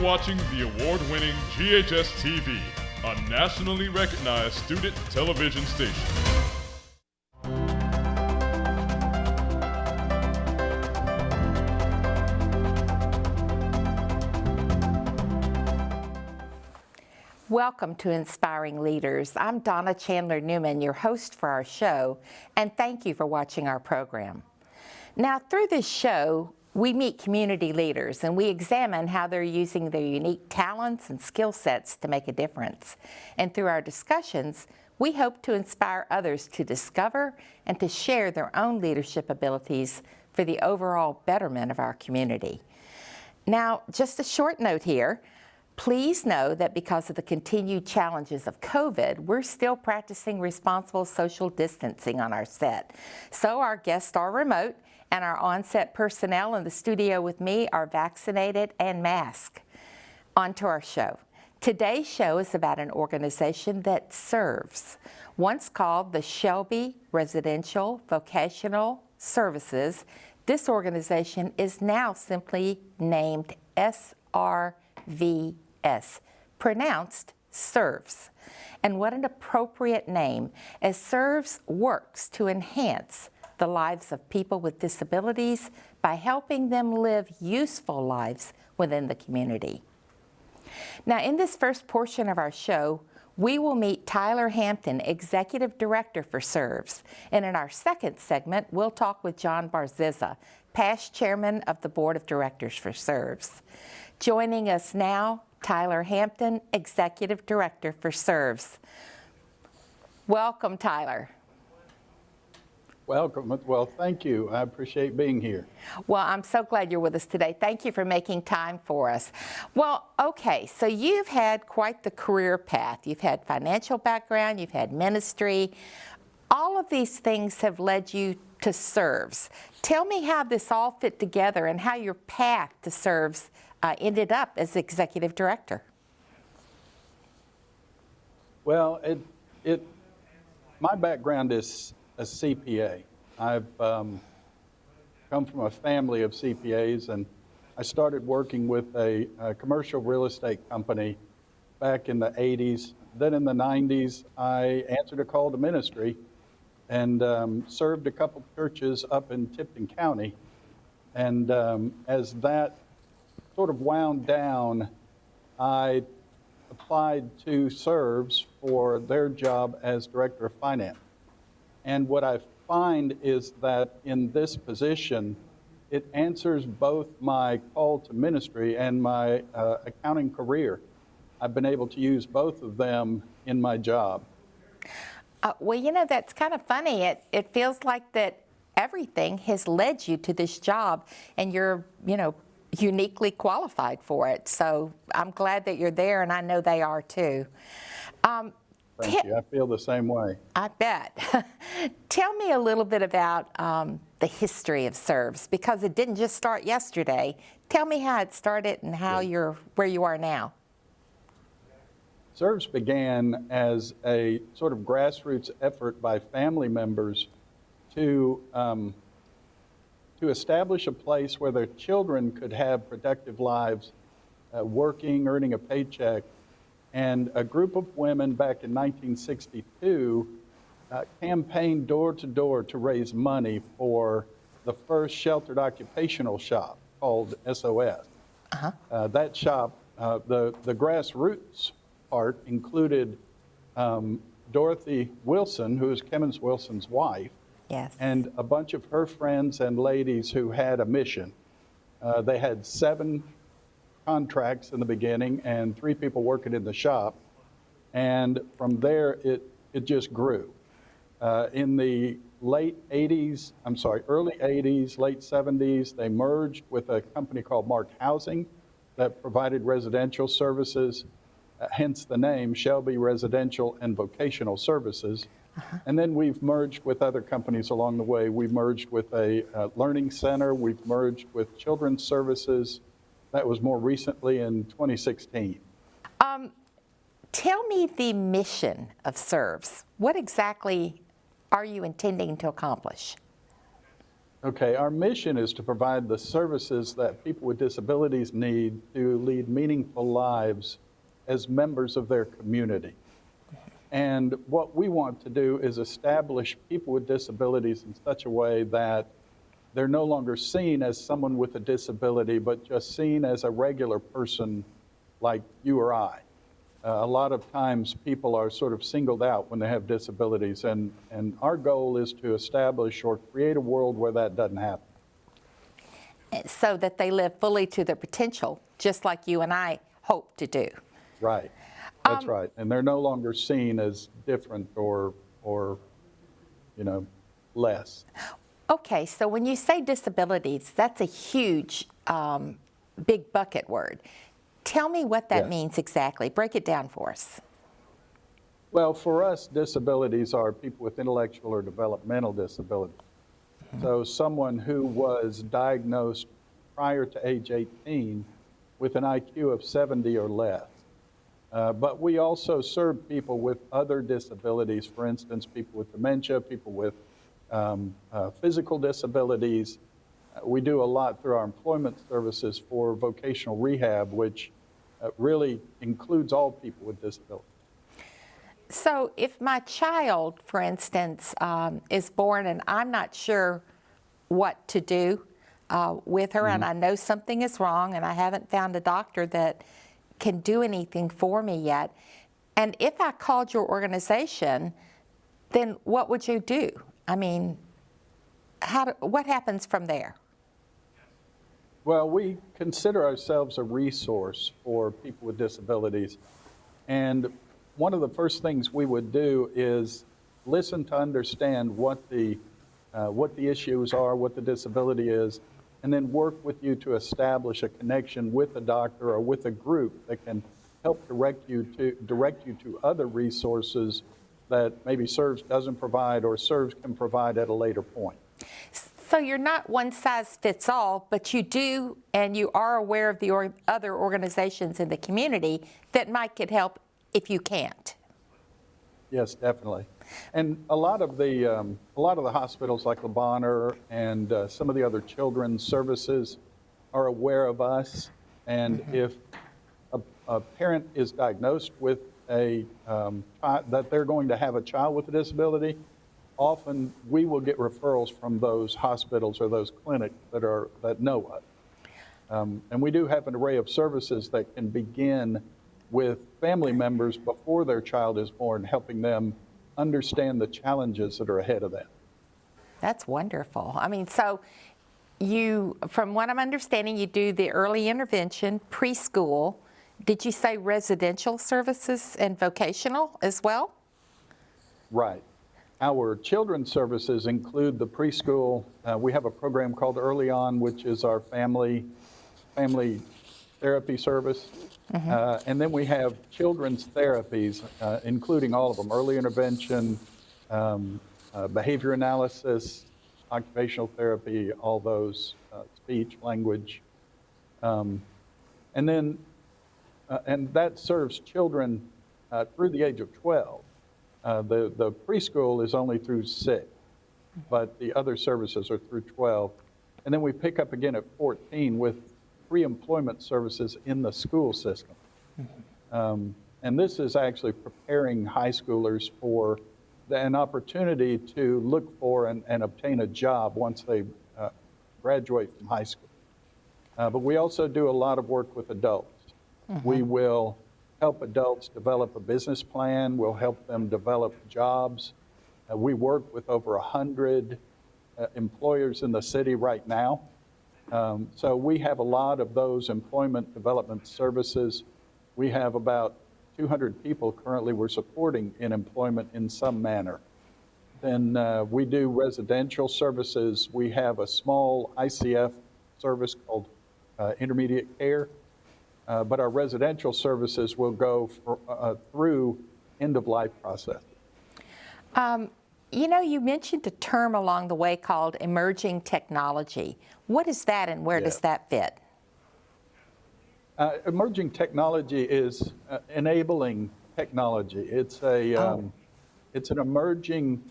watching the award-winning GHS-TV, a nationally recognized student television station. Welcome to Inspiring Leaders. I'm Donna Chandler Newman, your host for our show, and thank you for watching our program. Now, through this show, we meet community leaders and we examine how they're using their unique talents and skill sets to make a difference. And through our discussions, we hope to inspire others to discover and to share their own leadership abilities for the overall betterment of our community. Now, just a short note here. Please know that because of the continued challenges of COVID, we're still practicing responsible social distancing on our set. So our guests are remote, and our on-set personnel in the studio with me are vaccinated and masked. On to our show. Today's show is about an organization that serves. Once called the Shelby Residential Vocational Services, this organization is now simply named SRVS, pronounced SERVS. And what an appropriate name, as SERVS works to enhance the lives of people with disabilities by helping them live useful lives within the community. Now, in this first portion of our show, we will meet Tyler Hampton, Executive Director for SERVS. And in our second segment, we'll talk with John Barziza, past Chairman of the Board of Directors for SERVS. Joining us now, Tyler Hampton, Executive Director for SERVS. Welcome, Tyler. Welcome. Well, thank you. I appreciate being here. Well, I'm so glad you're with us today. Thank you for making time for us. Well, okay, so you've had quite the career path. You've had financial background, you've had ministry. All of these things have led you to SERVS. Tell me how this all fit together and how your path to SERVS ended up as Executive Director. Well, my background is a CPA. I've come from a family of CPAs, and I started working with a commercial real estate company back in the 80s. Then in the 90s, I answered a call to ministry and served a couple churches up in Tipton County. And as that sort of wound down, I applied to SERVS for their job as Director of Finance. And what I find is that in this position, it answers both my call to ministry and my accounting career. I've been able to use both of them in my job. Well, you know, that's kind of funny. It feels like that everything has led you to this job, and you're, uniquely qualified for it. So I'm glad that you're there, and I know they are too. Thank you. I feel the same way. I bet. Tell me a little bit about the history of SERVS, because it didn't just start yesterday. Tell me how it started and how you're where you are now. SERVS began as a sort of grassroots effort by family members to establish a place where their children could have productive lives, working, earning a paycheck. And a group of women back in 1962 campaigned door to door to raise money for the first sheltered occupational shop called SOS. That shop, the grassroots part included Dorothy Wilson, who is Kemmons Wilson's wife, yes, and a bunch of her friends and ladies who had a mission. They had 7 contracts in the beginning and 3 people working in the shop, and from there it just grew. In the early 80s, late 70s, they merged with a company called Mark Housing that provided residential services, hence the name Shelby Residential and Vocational Services. And then we've merged with other companies along the way. We've merged with a learning center, we've merged with children's services. That was more recently in 2016. Tell me the mission of SERVS. What exactly are you intending to accomplish? Okay, our mission is to provide the services that people with disabilities need to lead meaningful lives as members of their community. And what we want to do is establish people with disabilities in such a way that they're no longer seen as someone with a disability, but just seen as a regular person like you or I. A lot of times people are sort of singled out when they have disabilities, and our goal is to establish or create a world where that doesn't happen. So that they live fully to their potential, just like you and I hope to do. Right, that's right. And they're no longer seen as different or less. Okay, so when you say disabilities, that's a huge, big bucket word. Tell me what that means exactly. Break it down for us. Well, for us, disabilities are people with intellectual or developmental disabilities. So someone who was diagnosed prior to age 18 with an IQ of 70 or less. But we also serve people with other disabilities, for instance, people with dementia, people with physical disabilities. We do a lot through our employment services for vocational rehab, which really includes all people with disabilities. So if my child, for instance, is born and I'm not sure what to do with her, and I know something is wrong and I haven't found a doctor that can do anything for me yet, and if I called your organization, then what would you do? I mean, what happens from there? Well, we consider ourselves a resource for people with disabilities. And one of the first things we would do is listen to understand what the issues are, what the disability is, and then work with you to establish a connection with a doctor or with a group that can help direct you to other resources that maybe SRVS doesn't provide or SRVS can provide at a later point. So you're not one size fits all, but you do, and you are aware of the other organizations in the community that might get help if you can't. Yes, definitely. And a lot of the hospitals like Le Bonheur and some of the other children's services are aware of us. And if a parent is diagnosed with that they're going to have a child with a disability, often we will get referrals from those hospitals or those clinics that know us. And we do have an array of services that can begin with family members before their child is born, helping them understand the challenges that are ahead of them. That's wonderful. I mean, so you, from what I'm understanding, you do the early intervention, preschool. Did you say residential services and vocational as well? Right. Our children's services include the preschool. We have a program called Early On, which is our family therapy service. And then we have children's therapies, including all of them: early intervention, behavior analysis, occupational therapy, all those, speech, language. And that serves children through the age of 12. The preschool is only through 6, but the other services are through 12. And then we pick up again at 14 with pre-employment services in the school system. And this is actually preparing high schoolers for an opportunity to look for and obtain a job once they graduate from high school. But we also do a lot of work with adults. We will help adults develop a business plan. We'll help them develop jobs. We work with over 100 employers in the city right now. So we have a lot of those employment development services. We have about 200 people currently we're supporting in employment in some manner. Then we do residential services. We have a small ICF service called Intermediate Care. But our residential services will go through end-of-life process. You know, you mentioned a term along the way called emerging technology. What is that, and where does that fit? Emerging technology is enabling technology. It's an emerging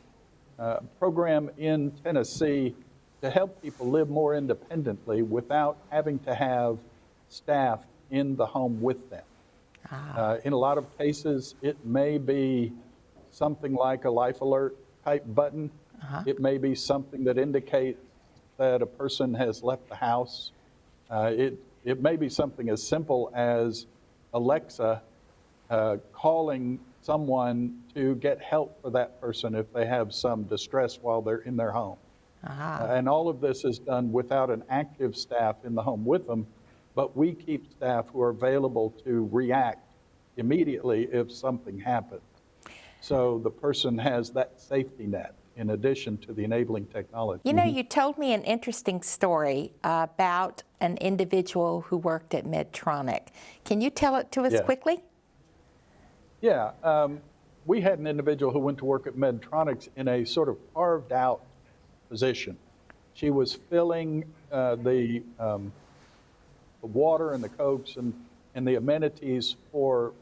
program in Tennessee to help people live more independently without having to have staff in the home with them. In a lot of cases, it may be something like a life alert type button. It may be something that indicates that a person has left the house. It may be something as simple as Alexa calling someone to get help for that person if they have some distress while they're in their home. And all of this is done without an active staff in the home with them, but we keep staff who are available to react immediately if something happens. So the person has that safety net in addition to the enabling technology. You know, you told me an interesting story about an individual who worked at Medtronic. Can you tell it to us quickly? Yeah, we had an individual who went to work at Medtronic in a sort of carved out position. She was filling the water and the Cokes and the amenities for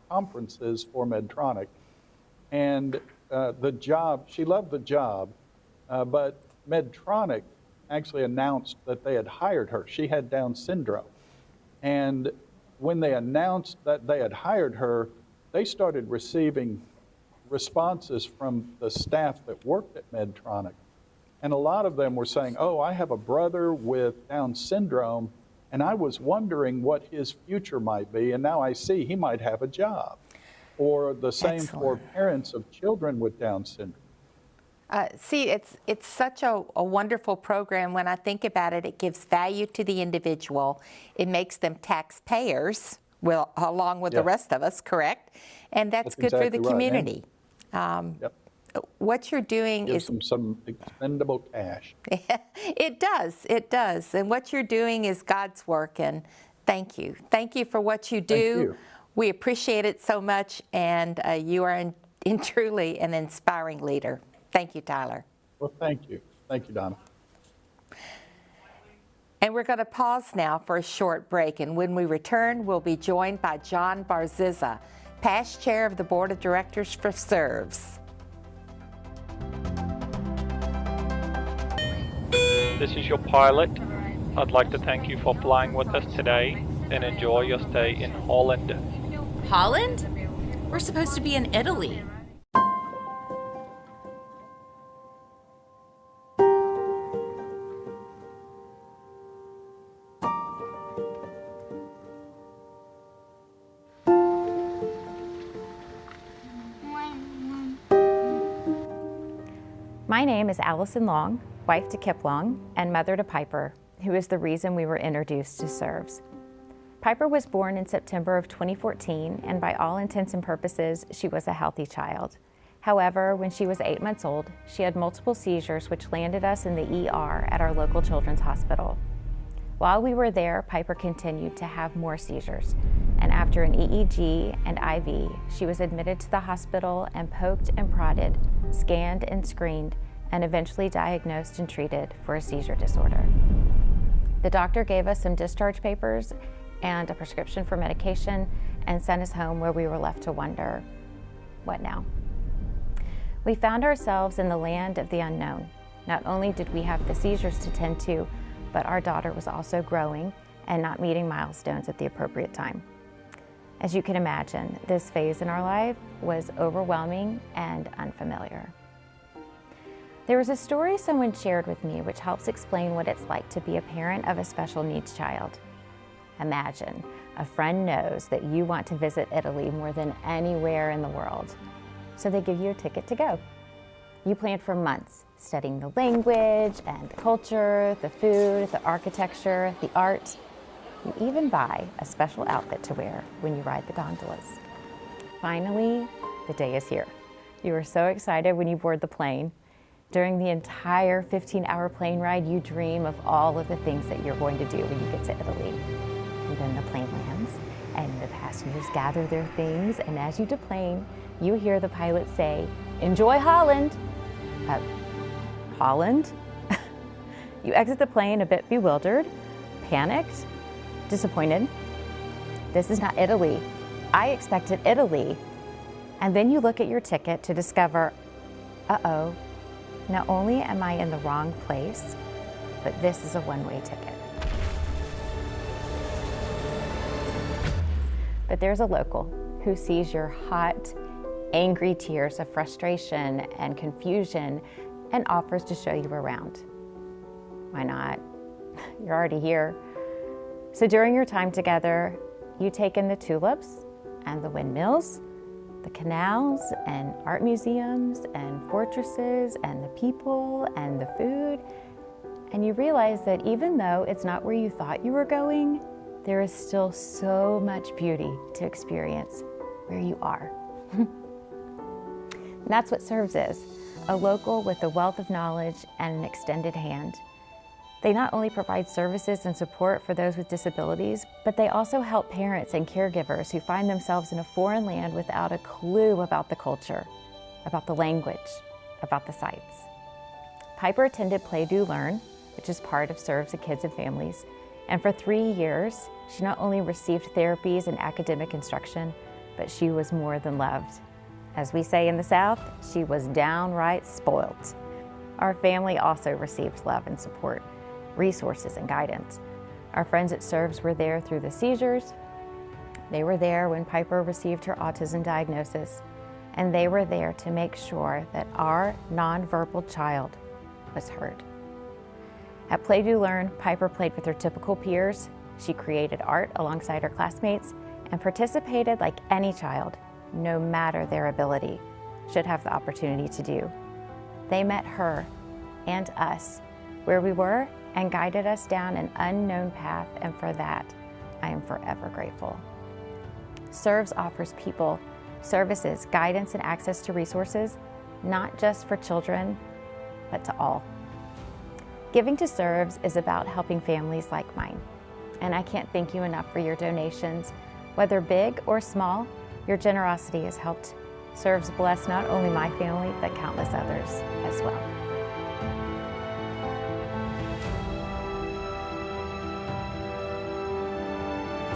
conferences for Medtronic. And the job, she loved the job, but Medtronic actually announced that they had hired her. She had Down syndrome. And when they announced that they had hired her, they started receiving responses from the staff that worked at Medtronic. And a lot of them were saying, oh, I have a brother with Down syndrome, and I was wondering what his future might be, and now I see he might have a job. Or the same for parents of children with Down syndrome. See, it's such a wonderful program. When I think about it, it gives value to the individual. It makes them taxpayers, well, along with the rest of us, correct? And that's good for the community. What you're doing is some expendable cash. It does. And what you're doing is God's work, and thank you. Thank you for what you do. Thank you. We appreciate it so much, and you are truly an inspiring leader. Thank you, Tyler. Well, thank you. Thank you, Donna. And we're going to pause now for a short break, and when we return, we'll be joined by John Barziza, past chair of the Board of Directors for SRVS. This is your pilot. I'd like to thank you for flying with us today and enjoy your stay in Holland. Holland? We're supposed to be in Italy. My name is Allison Long, wife to Kip Long, and mother to Piper, who is the reason we were introduced to SRVS. Piper was born in September of 2014, and by all intents and purposes, she was a healthy child. However, when she was 8 months old, she had multiple seizures which landed us in the ER at our local children's hospital. While we were there, Piper continued to have more seizures, and after an EEG and IV, she was admitted to the hospital and poked and prodded, scanned and screened, and eventually diagnosed and treated for a seizure disorder. The doctor gave us some discharge papers and a prescription for medication and sent us home, where we were left to wonder, what now? We found ourselves in the land of the unknown. Not only did we have the seizures to tend to, but our daughter was also growing and not meeting milestones at the appropriate time. As you can imagine, this phase in our life was overwhelming and unfamiliar. There was a story someone shared with me which helps explain what it's like to be a parent of a special needs child. Imagine a friend knows that you want to visit Italy more than anywhere in the world, so they give you a ticket to go. You planned for months, studying the language and the culture, the food, the architecture, the art. You even buy a special outfit to wear when you ride the gondolas. Finally, the day is here. You were so excited when you board the plane. During the entire 15-hour plane ride, you dream of all of the things that you're going to do when you get to Italy. And then the plane lands, and the passengers gather their things, and as you deplane, you hear the pilot say, "Enjoy Holland." Holland? You exit the plane a bit bewildered, panicked, disappointed. This is not Italy. I expected Italy. And then you look at your ticket to discover, uh-oh, not only am I in the wrong place, but this is a one-way ticket. But there's a local who sees your hot, angry tears of frustration and confusion and offers to show you around. Why not? You're already here. So during your time together, you take in the tulips and the windmills, the canals and art museums and fortresses and the people and the food, and you realize that even though it's not where you thought you were going, there is still so much beauty to experience where you are. And that's what SRVS is, a local with a wealth of knowledge and an extended hand. They not only provide services and support for those with disabilities, but they also help parents and caregivers who find themselves in a foreign land without a clue about the culture, about the language, about the sights. Piper attended Play, Do, Learn, which is part of SRVS Kids and Families, and for 3 years, she not only received therapies and academic instruction, but she was more than loved. As we say in the South, she was downright spoiled. Our family also received love and support, resources and guidance. Our friends at SRVS were there through the seizures. They were there when Piper received her autism diagnosis, and they were there to make sure that our nonverbal child was heard. At Play, Do, Learn, Piper played with her typical peers. She created art alongside her classmates and participated like any child, no matter their ability, should have the opportunity to do. They met her and us where we were and guided us down an unknown path, and for that, I am forever grateful. SRVS offers people services, guidance, and access to resources, not just for children, but to all. Giving to SRVS is about helping families like mine, and I can't thank you enough for your donations. Whether big or small, your generosity has helped SRVS bless not only my family, but countless others as well.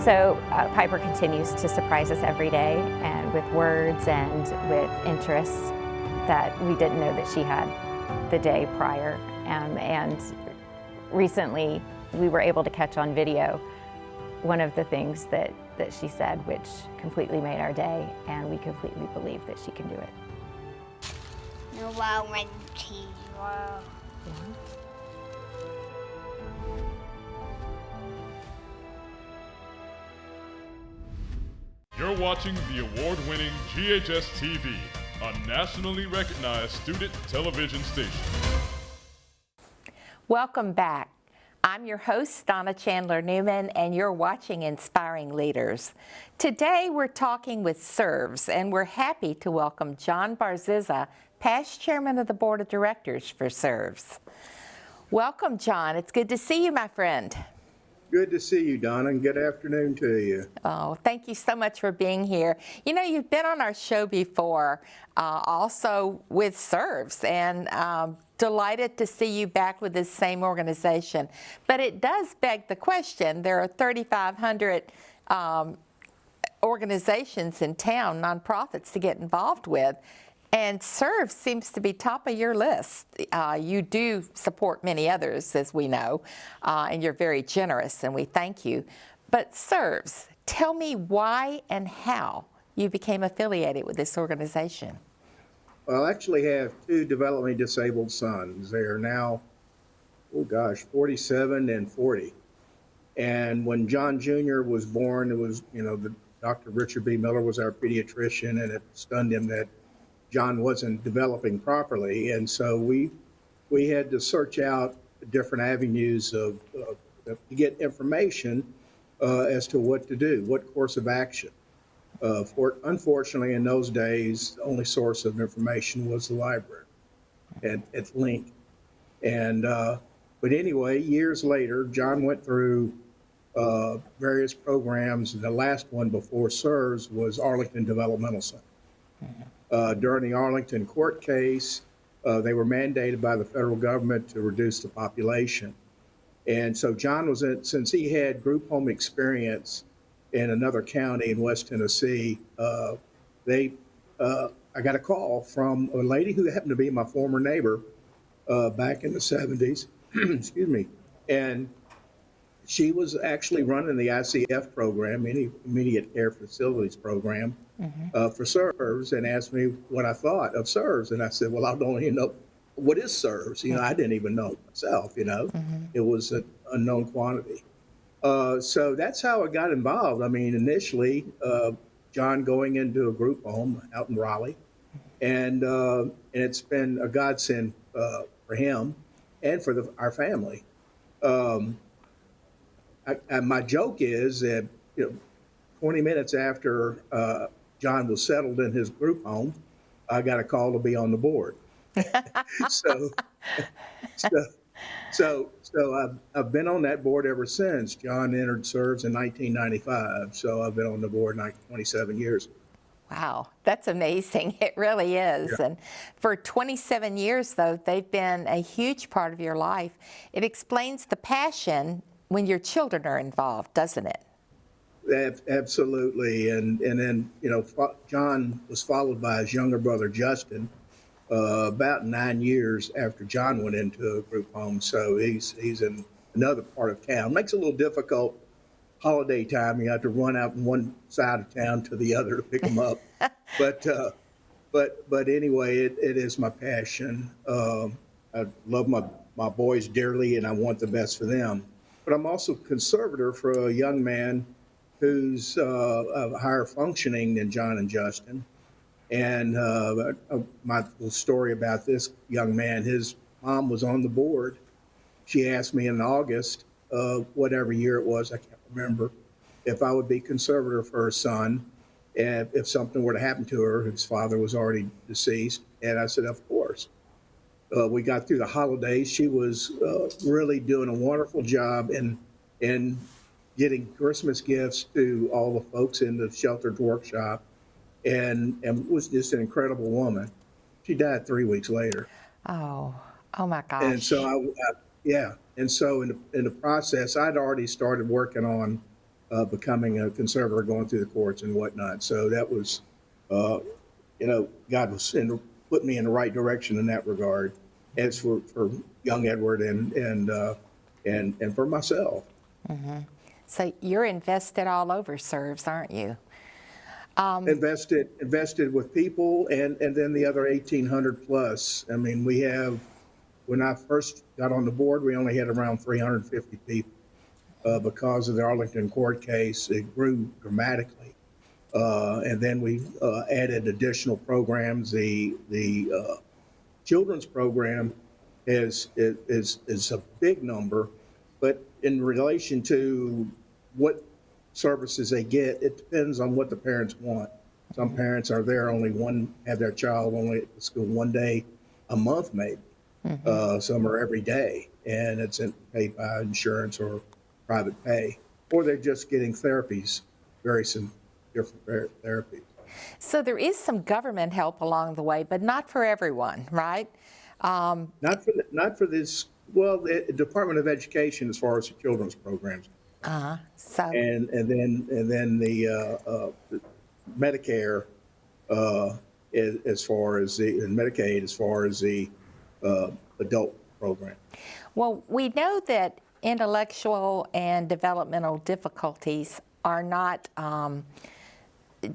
So Piper continues to surprise us every day, and with words and with interests that we didn't know that she had the day prior. And recently we were able to catch on video one of the things that she said, which completely made our day, and we completely believe that she can do it. No, I went to you. You're watching the award-winning GHS-TV, a nationally recognized student television station. Welcome back. I'm your host, Donna Chandler Newman, and you're watching Inspiring Leaders. Today, we're talking with SRVS, and we're happy to welcome John Barziza, past chairman of the board of directors for SRVS. Welcome, John. It's good to see you, my friend. Good to see you, Donna, and good afternoon to you. Oh, thank you so much for being here. You know, you've been on our show before, also with SRVS, and delighted to see you back with this same organization. But it does beg the question, there are 3,500 organizations in town, nonprofits, to get involved with. And SRVS seems to be top of your list. You do support many others, as we know, and you're very generous, and we thank you. But SRVS, tell me why and how you became affiliated with this organization. Well, I actually have two developmentally disabled sons. They are now, 47 and 40. And when John Jr. was born, it was, Dr. Richard B. Miller was our pediatrician, and it stunned him that John wasn't developing properly, and so we had to search out different avenues to get information as to what to do, what course of action. Unfortunately, in those days, the only source of information was the library at Link. And but anyway, years later, John went through various programs, and the last one before SRVS was Arlington Developmental Center. During the Arlington court case, they were mandated by the federal government to reduce the population. And so John since he had group home experience in another county in West Tennessee, I got a call from a lady who happened to be my former neighbor back in the 70s, excuse me, And she was actually running the ICF program, Immediate Care Facilities program, for SRVS, and asked me what I thought of SRVS. And I said, well, I don't even know what is SRVS. You know, I didn't even know myself, you know. It was an unknown quantity. So that's how I got involved. I mean, initially, John going into a group home out in Raleigh, and it's been a godsend for him and for our family. My joke is that 20 minutes after John was settled in his group home, I got a call to be on the board. so I've been on that board ever since. John entered SRVS in 1995, so I've been on the board like 27 years. Wow, that's amazing. It really is. Yeah. And for 27 years, though, they've been a huge part of your life. It explains the passion when your children are involved, doesn't it? Absolutely. And then, John was followed by his younger brother, Justin, about 9 years after John went into a group home. So he's in another part of town. Makes it a little difficult holiday time. You have to run out from one side of town to the other to pick them up. But anyway, it is my passion. I love my boys dearly, and I want the best for them. But I'm also conservator for a young man who's higher functioning than John and Justin. And my little story about this young man, his mom was on the board. She asked me in August, whatever year it was, I can't remember, if I would be conservator for her son, and if something were to happen to her. His father was already deceased. And I said, of course. We got through the holidays. She was really doing a wonderful job in getting Christmas gifts to all the folks in the sheltered workshop, and was just an incredible woman. She died 3 weeks later. Oh my gosh. And so And so in the process, I'd already started working on becoming a conservator, going through the courts and whatnot. So that was, God was put me in the right direction in that regard, as for young Edward and for myself. Mm-hmm. So you're invested all over SRVS, aren't you? Invested with people, and then the other 1,800 plus. I mean, we have, when I first got on the board, we only had around 350 people. Because of the Arlington court case, it grew dramatically. And then we added additional programs. The children's program is a big number, but in relation to what services they get, it depends on what the parents want. Some parents are there have their child only at the school one day a month, maybe. Mm-hmm. Some are every day, and it's paid by insurance or private pay, or they're just getting therapies, some different therapies. So there is some government help along the way, but not for everyone, right? Not for this. Well, the Department of Education, as far as the children's programs. So and then the Medicare, as far as and Medicaid, as far as the adult program. Well, we know that intellectual and developmental difficulties are not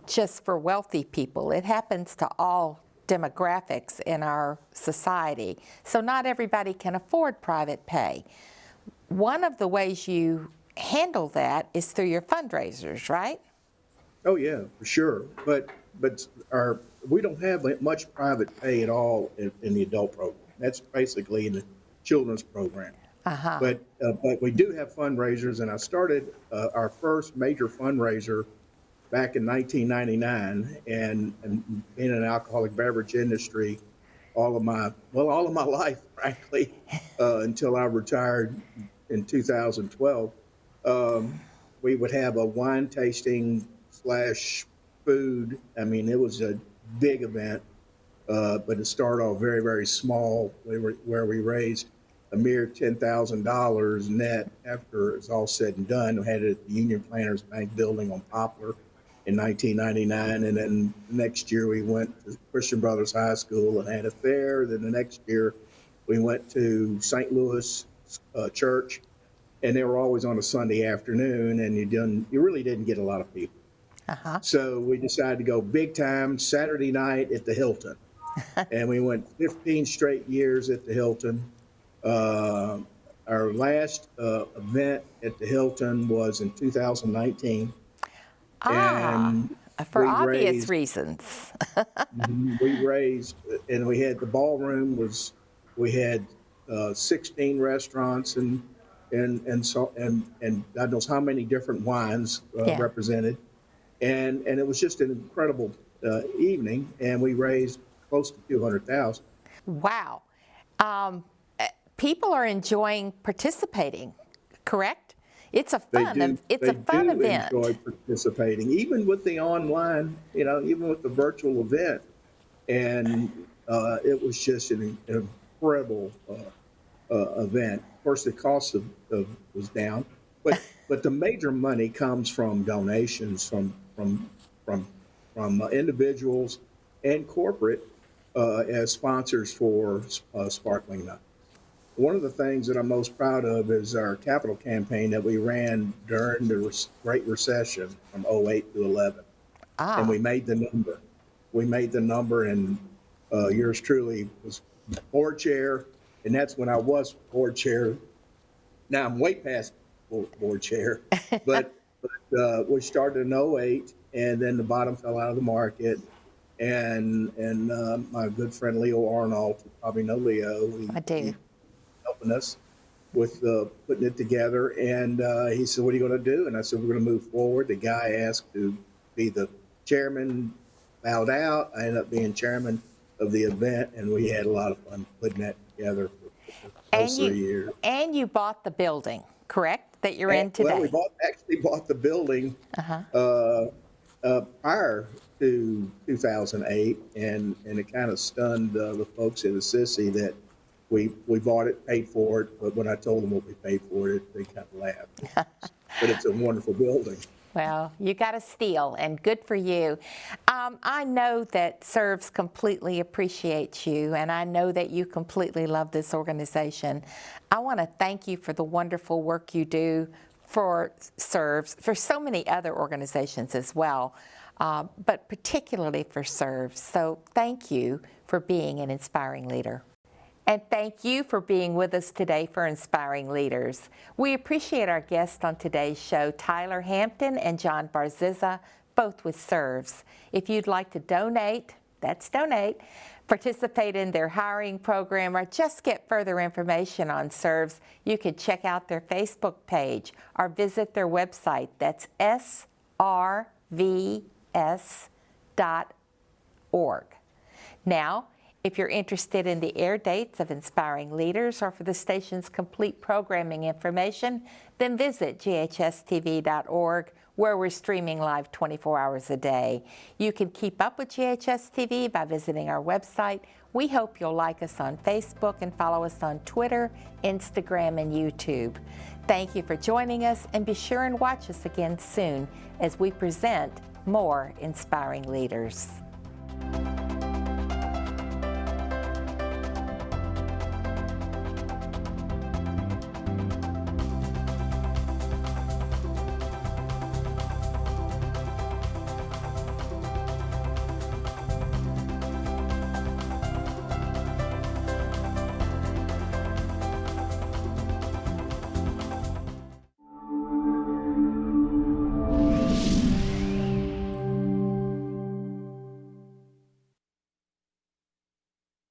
just for wealthy people. It happens to all demographics in our society. So not everybody can afford private pay. One of the ways you handle that is through your fundraisers, right? Oh yeah, for sure. But we don't have much private pay at all in the adult program. That's basically in the children's program. Uh-huh. But we do have fundraisers, and I started our first major fundraiser back in 1999, and being in the alcoholic beverage industry all of my life, frankly, until I retired in 2012. We would have a wine tasting / food. I mean, it was a big event, but it started off very, very small, where we raised a mere $10,000 net after it's all said and done. We had it at the Union Planters Bank building on Poplar in 1999, and then the next year we went to Christian Brothers High School and had it there. Then the next year we went to St. Louis Church and they were always on a Sunday afternoon, and you really didn't get a lot of people. So we decided to go big time Saturday night at the Hilton, and we went 15 straight years at the Hilton. Our last event at the Hilton was in 2019. And for obvious reasons. we raised, and we had the ballroom we had 16 restaurants and God knows how many different wines represented, and it was just an incredible evening, and we raised close to $200,000. Wow. People are enjoying participating, correct? It's a fun event. Enjoy participating, even with the online, even with the virtual event. And it was just an incredible event. Of course, the cost was down, but the major money comes from donations from individuals and corporate as sponsors for Sparkling Night. One of the things that I'm most proud of is our capital campaign that we ran during the Great Recession from 08 to 11. And we made the number. And yours truly was board chair, and that's when I was board chair. Now I'm way past board chair, but we started in 08, and then the bottom fell out of the market. And my good friend Leo Arnold, you probably know Leo. I do. Helping us with putting it together, and he said, "What are you going to do?" And I said, "We're going to move forward." The guy asked to be the chairman, bowed out. I ended up being chairman of the event, and we had a lot of fun putting that together for those 3 years. And you bought the building, correct? That you're in today. Well, we actually bought the building prior to 2008, and it kind of stunned the folks in Assisi that we bought it, paid for it, but when I told them what we paid for it, they kind of laughed. But it's a wonderful building. Well, you got a steal, and good for you. I know that SRVS completely appreciates you, and I know that you completely love this organization. I want to thank you for the wonderful work you do for SRVS, for so many other organizations as well, but particularly for SRVS. So thank you for being an inspiring leader. And thank you for being with us today for Inspiring Leaders. We appreciate our guests on today's show, Tyler Hampton and John Barziza, both with SRVS. If you'd like to donate, participate in their hiring program, or just get further information on SRVS, you can check out their Facebook page or visit their website. That's SRVS.org. Now, if you're interested in the air dates of Inspiring Leaders or for the station's complete programming information, then visit GHS-TV.org, where we're streaming live 24 hours a day. You can keep up with GHS-TV by visiting our website. We hope you'll like us on Facebook and follow us on Twitter, Instagram, and YouTube. Thank you for joining us, and be sure and watch us again soon as we present more Inspiring Leaders.